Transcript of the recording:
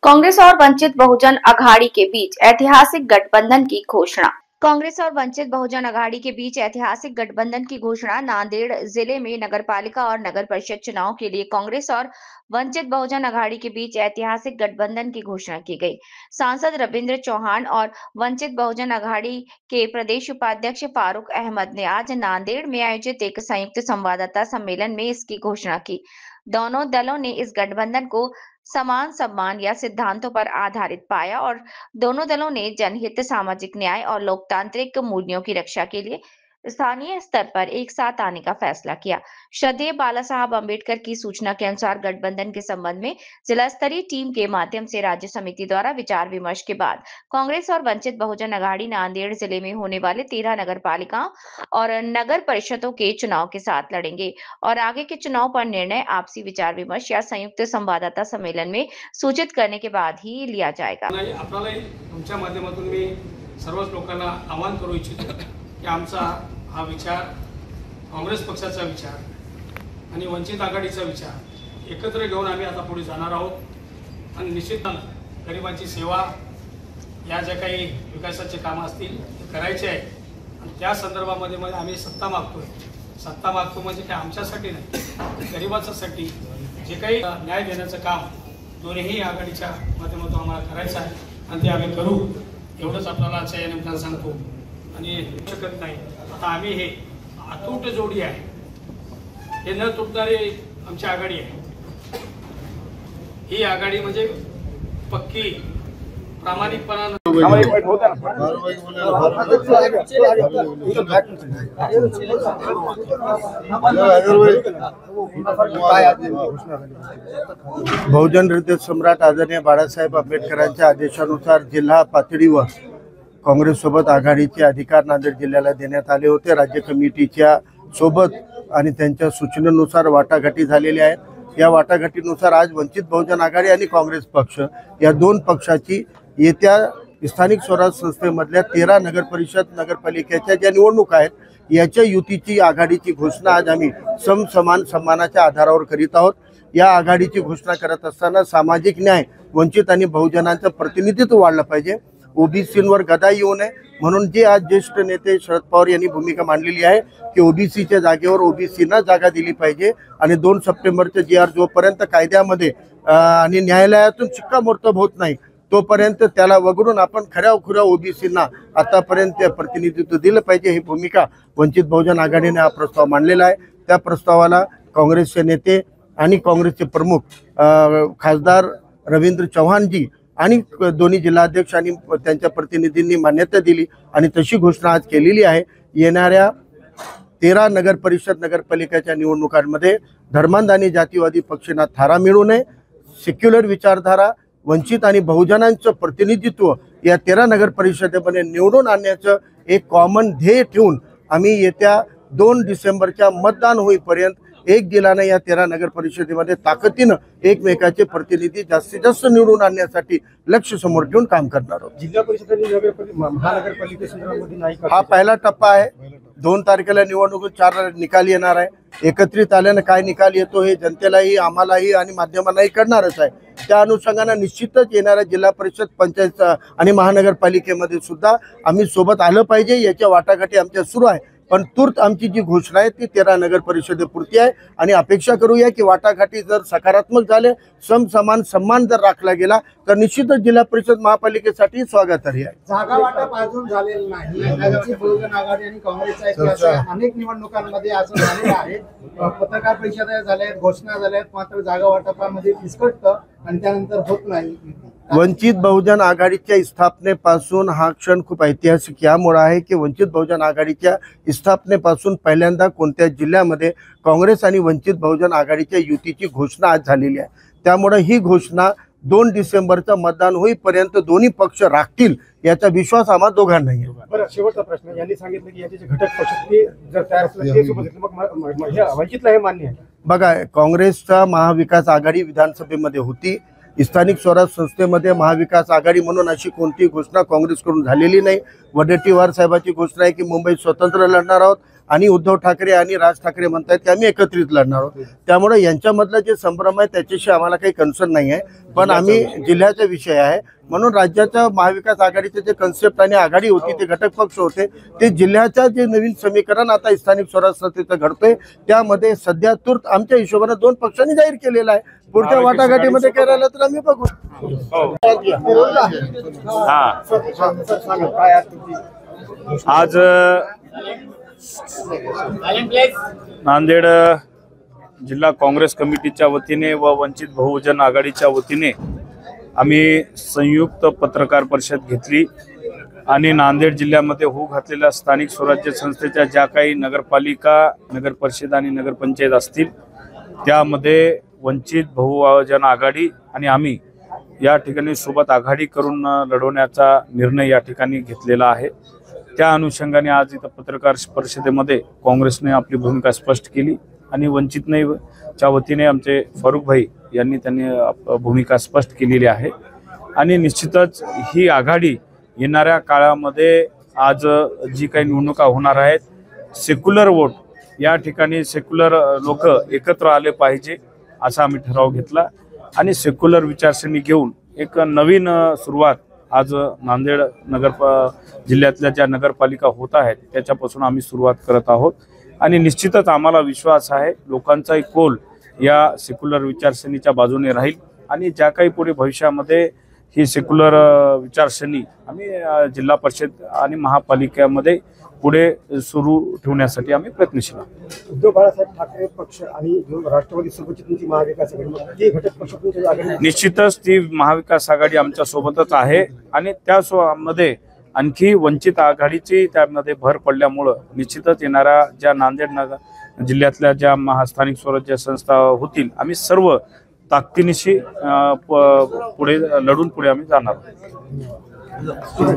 कांग्रेस और वंचित बहुजन अघाड़ी के बीच ऐतिहासिक गठबंधन की घोषणा। कांग्रेस और वंचित बहुजन अघाड़ी के बीच ऐतिहासिक गठबंधन की घोषणा। नांदेड़ जिले में नगरपालिका और नगर परिषद चुनाव के लिए कांग्रेस और वंचित बहुजन अघाड़ी के बीच ऐतिहासिक गठबंधन की घोषणा की गई। सांसद रविंद्र चौहान और वंचित बहुजन अघाड़ी के प्रदेश उपाध्यक्ष फारूक अहमद ने आज नांदेड़ में आयोजित एक संयुक्त संवाददाता सम्मेलन में इसकी घोषणा की। दोनों दलों ने इस गठबंधन को समान सम्मान या सिद्धांतों पर आधारित पाया और दोनों दलों ने जनहित, सामाजिक न्याय और लोकतांत्रिक मूल्यों की रक्षा के लिए स्थानीय स्तर पर एक साथ आने का फैसला किया। श्रद्धेय बाला साहब अम्बेडकर की सूचना के अनुसार गठबंधन के संबंध में जिला स्तरीय टीम के माध्यम से राज्य समिति द्वारा विचार विमर्श के बाद कांग्रेस और वंचित बहुजन अघाड़ी नांदेड़ जिले में होने वाले 13 नगर पालिकाओं और नगर परिषदों के चुनाव के साथ लड़ेंगे और आगे के चुनाव पर निर्णय आपसी विचार विमर्श या संयुक्त संवाददाता सम्मेलन में सूचित करने के बाद ही लिया जाएगा। तुमच्या माध्यमातून मी सर्वच लोकांना आवाहन करू इच्छितो की आमचा हा विचार, काँग्रेस पक्षाचा विचार आणि वंचित आघाडीचा विचार एकत्र घेऊन आम्ही आता पुढे जाणार आहोत आणि निश्चितपणे गरिबांची सेवा या ज्या काही विकासाचे कामं असतील ते करायचे आहे आणि त्या संदर्भामध्ये आम्ही सत्ता मागतोय। सत्ता मागतो म्हणजे काय आमच्यासाठी नाही, गरिबांसाठी जे काही न्याय देण्याचं काम दोन्ही आघाडीच्या माध्यमातून आम्हाला करायचं आहे आणि ते आम्ही करू एवढंच आपल्याला आजच्या या निमित्तानं सांगतो आणि शकत नाही। आता आम्ही हे अतूट जोडी आहे, हे न तुटणारी आमची आघाडी आहे। ही आघाडी म्हणजे पक्की प्रामाणिकपणाने बहुजन हृदय सम्राट आदरणीय बाळासाहेब आंबेडकरांच्या आदेशानुसार जिल्हा पातळीवर काँग्रेस सोबत आघाडीचे अधिकार नांदेड जिल्ह्याला देण्यात आले होते। राज्य कमिटीच्या सोबत आणि त्यांच्या सूचनेनुसार वाटाघाटी झालेल्या आहेत। या वाटाघाटीनुसार आज वंचित बहुजन आघाडी आणि काँग्रेस पक्ष या दोन पक्षाची येत्या स्थानिक स्वराज्य संस्थेमधल्या 13 नगर परिषद नगरपालिकेच्या ज्या निवडणुका आहेत याच्या युतीची आघाडीची घोषणा आज आम्ही समान सन्मानाच्या आधारावर करीत आहोत। या आघाडीची घोषणा करत असताना सामाजिक न्याय, वंचित आणि बहुजनांचं प्रतिनिधित्व वाढलं पाहिजे, ओबीसींवर गदा येऊ नये म्हणून जे आज ज्येष्ठ नेते शरद पवार यांनी भूमिका मांडलेली आहे की ओबीसीच्या जागेवर ओबीसींना जागा दिली पाहिजे आणि 2 सप्टेंबरचे जी आर जोपर्यंत कायद्यामध्ये आणि न्यायालयातून शिक्कामोर्तब होत नाही तोपर्यंत त्याला वगळून आपण खऱ्या ओबीसींना आतापर्यंत प्रतिनिधित्व दिलं पाहिजे। ही भूमिका वंचित बहुजन आघाडीने हा प्रस्ताव मांडलेला आहे। त्या प्रस्तावाला काँग्रेसचे नेते आणि काँग्रेसचे प्रमुख खासदार रवींद्र चव्हाणजी आणि दोन्ही जिल्हाध्यक्ष आणि त्यांच्या प्रतिनिधींनी मान्यता दिली आणि तशी घोषणा आज केलेली आहे। येणाऱ्या 13 नगर परिषद नगरपालिकेच्या निवडणुकांमध्ये धर्मांध आणि जातीवादी पक्षांना थारा मिळू नये, सेक्युलर विचारधारा, वंचित आणि बहुजनांचं प्रतिनिधित्व या 13 नगर परिषदेमध्ये निवडून आणण्याचं एक कॉमन ध्येय ठेवून आम्ही येत्या 2 डिसेंबरच्या मतदान होईपर्यंत एक दिलाने या 13 नगर परिषदेमध्ये ताकदीनं एकमेकाचे प्रतिनिधी जास्तीत जास्त निवडून आणण्यासाठी लक्ष्य समोर ठेवून काम करणार आहोत। जिल्हा परिषद आणि महानगरपालिकेमध्ये हा पहिला टप्पा आहे। 2 तारखेला निवडणूक 4 निकाल येणार आहे। एकत्रित आल्यानं काय निकाल येतो हे जनतेलाही, आम्हालाही आणि माध्यमांनाही कळणारच आहे। त्या अनुषंगाने निश्चितच येणाऱ्या जिल्हा परिषद, पंचायत आणि महानगरपालिकेमध्ये सुद्धा आम्ही सोबत आलं पाहिजे याच्या वाटाघाटी आमच्या सुरू आहे। पण तूर्त आमची जी घोषणा आहे ती 13 नगर परिषदेपुरती आहे आणि अपेक्षा करूया की वाटाघाटी जर सकारात्मक झाले, समान सन्मान जर राखला गेला तर निश्चितच जिल्हा परिषद महापालिकेसाठी स्वागतार्ह आहे। जागा वाटप अजून झालेलं नाही। वंचित बहुजन आघाडी आणि काँग्रेसच्या अनेक निवडणुकांमध्ये असं झालेलं आहे। पत्रकार परिषदा झाल्या आहेत, घोषणा झाल्या आहेत, मात्र जागा वाटपामध्ये विस्कटतं आणि त्यानंतर होत नाही। वंचित बहुजन आघाडीच्या स्थापनेपासून हा क्षण खूप ऐतिहासिक यामुळे आहे की वंचित बहुजन आघाडीच्या स्थापनेपासून पहिल्यांदा कोणत्या जिल्ह्यामध्ये काँग्रेस आणि वंचित बहुजन आघाडीच्या युतीची घोषणा आज झालेली आहे। त्यामुळे ही घोषणा 2 डिसेंबरचं मतदान होईपर्यंत दोन्ही पक्ष राखतील याचा विश्वास आम्हा दोघांनाही आहे। बरं, शेवटचा प्रश्न, यांनी सांगितलं की याचे घटक पक्ष ते जर तयार असले ते सोबत मग वंचितला हे मान्य आहे? बघा, काँग्रेसचा महाविकास आघाडी विधानसभेमध्ये होती स्थानिक स्वराज संस्थेमध्ये महाविकास आघाडी म्हणून अशी कोणती घोषणा काँग्रेसकडून झालेली नाही। वडेट्टीवार साहेबांची घोषणा आहे की मुंबईत स्वतंत्र लढणार आहोत आणि उद्धव ठाकरे आणि राज ठाकरे म्हणतात की आम्ही एकत्रित लढणार आहोत। त्यामुळे यांच्यामधलं जे संभ्रम आहे त्याच्याशी आम्हाला काही कन्सर्न नाही आहे, पण आम्ही जिल्ह्याचा विषय आहे म्हणून राज्याच्या महाविकास आघाडीचे जे कन्सेप्ट आणि आघाडी होती ते घटक पक्ष होते, ते जिल्ह्याचं जे नवीन समीकरण आता स्थानिक स्वराज संस्थेचं घडतंय त्यामध्ये सध्या तूर्त आमच्या हिशोबाने 2 पक्षांनी जाहीर केलेला आहे। पुढच्या वाटाघाटीमध्ये करायला तर आम्ही बघू। आज नांदेड जिल्हा काँग्रेस कमिटीच्या वतीने व वंचित बहुजन आघाडीच्या वतीने आम्ही संयुक्त पत्रकार परिषद घेतली आणि नांदेड जिल्ह्यामध्ये होऊ घातलेल्या स्थानिक स्वराज्य संस्थेच्या ज्या काही नगरपालिका, नगर परिषद आणि नगरपंचायत असतील त्यामध्ये वंचित बहुजन आघाडी आणि आम्ही या ठिकाणी सोबत आघाडी करून लढवण्याचा निर्णय या ठिकाणी घेतलेला आहे। त्या अनुषंगाने आज इथं पत्रकार परिषदेमध्ये काँग्रेसने आपली भूमिका स्पष्ट केली आणि वंचितने च्या वतीने आमचे फारुख भाई यांनी भूमिका स्पष्ट केलेली आहे आणि निश्चितच ही आघाडी येणाऱ्या काळामध्ये आज जी काही निवडणुका होणार आहेत, सेक्युलर वोट या ठिकाणी सेक्युलर लोक एकत्र आले पाहिजे असा आम्ही ठराव घेतला आणि सेक्युलर विचारसरणी घेऊन एक नवीन सुरुवात आज नांदेड जिल्ह्यातल्या ज्या नगरपालिका होत आहेत त्याच्यापासून आम्ही सुरुवात करत आहोत आणि निश्चितच आम्हाला विश्वास आहे लोकांचाही कौल या सेक्युलर विचारसरणीच्या बाजूने राहील आणि ज्या काही पुढे भविष्यामध्ये ही सेक्युलर विचारसरणी आम्ही जिल्हा परिषद आणि महापालिकेमध्ये पुढे सुरू ठेवण्यासाठी आम्ही प्रयत्नशील आहोत। उद्धव बाळासाहेब ठाकरे पक्ष आणि राष्ट्रवादी सोबतची तुमची महाविकास आघाडी घटक पक्ष तुमच्या आघाडी निश्चितच ती महाविकास आघाडी आमच्या सोबतच आहे आणि त्यामध्ये आणखी वंचित आघाडीची त्यामध्ये भर पडल्यामुळं निश्चितच येणाऱ्या ज्या नांदेड जिल्ह्यातल्या ज्या स्थानिक स्वराज्य संस्था होतील आम्ही सर्व ताकदीनिशी पुढे लढून पुढे आम्ही जाणार आहोत।